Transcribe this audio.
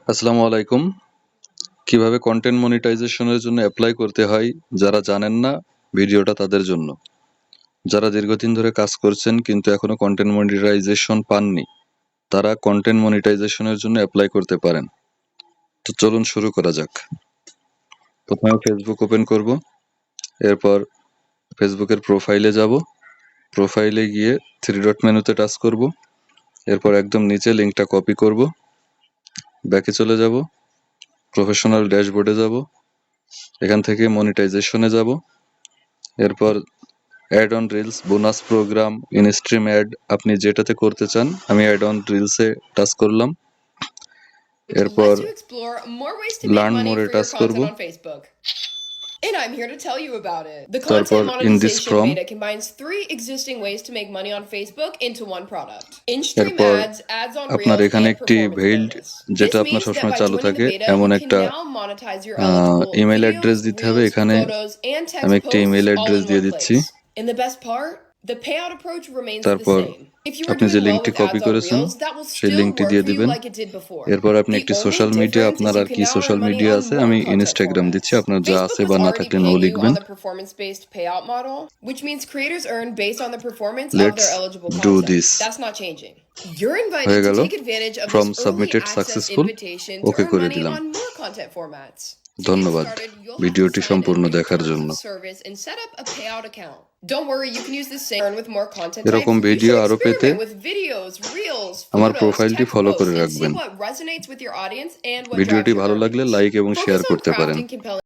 আসসালামু আলাইকুম। কিভাবে কন্টেন্ট মনিটাইজেশনের জন্য অ্যাপ্লাই করতে হয় যারা জানেন না, ভিডিওটা তাদের জন্য। যারা দীর্ঘদিন ধরে কাজ করছেন কিন্তু এখনো কন্টেন্ট মনিটাইজেশন পাননি, তারা কন্টেন্ট মনিটাইজেশনের জন্য অ্যাপ্লাই করতে পারেন। তো চলুন শুরু করা যাক। প্রথমে ফেসবুক ওপেন করব, এরপর ফেসবুকের প্রোফাইলে যাব। প্রোফাইলে গিয়ে থ্রি ডট মেনুতে টাচ করব, এরপর একদম নিচে লিঙ্কটা কপি করব, ব্যাকে চলে যাব, প্রফেশনাল ড্যাশবোর্ডে যাব, এখান থেকে মনিটাইজেশনে যাব, এরপর ad on reels, bonus programme, instream ad আপনি যেটাতে করতে চান। আমি অ্যাড অন রিলসে টাচ করলাম, এরপর Let's explore more ways to make learn money মোরে for টাচ your করব, content on Facebook. And I'm here to tell you about it. The তারপর content in this monetization from, beta combines 3 existing ways to make money on Facebook into one product. In-stream এরপর ads, ads on আপনার Reels, এখানে and একটি performance ভেইল্ড, bonus. যেটা This আপনার means that সবসময় by চালু joining থাকে the beta, এমন you একটা can now monetize your eligible email videos, address দিতে হবে। reels, এখানে photos, and আমি text একটি posts email all address in দিয়ে one দিচ্ছি। place. And the best part? The payout approach remains the তারপর same. If you are আপনি যে doing well লিঙ্কটি with কপি ads on করেছেন Reels, that will সেই still লিঙ্কটি work দিয়ে for you দিবেন। like it did before. এরপর আপনি The একটি only social media, difference is আপনার you আর can কি now social earn money media on আছে, more আমি content ইনস্টাগ্রাম দিচ্ছি, formats. আপনার যা আছে Facebook বা was না already থাকলে নো paying you লিখবেন। on the performance-based payout model, which means creators earn based on the performance of let's their eligible do content. This. That's not changing. You're invited হয়ে to গেল, take advantage of from this early submitted access successful, invitation to okay earn করে money দিলাম। on more content formats. To get ধন্যবাদ started, you'll have to ভিডিওটি sign in সম্পূর্ণ for your দেখার terms জন্য। of service and set up a payout account. Don't worry, you can use this same earn with more content types. এরকম You video should আরো পেতে experiment with videos, reels, আমার photos, প্রোফাইলটি text follow posts, করে and see রাখবেন। what resonates with your audience and what ভিডিওটি drives your ভালো লাগলে earnings. Like এবং শেয়ার Focus on করতে পারেন। crafting compelling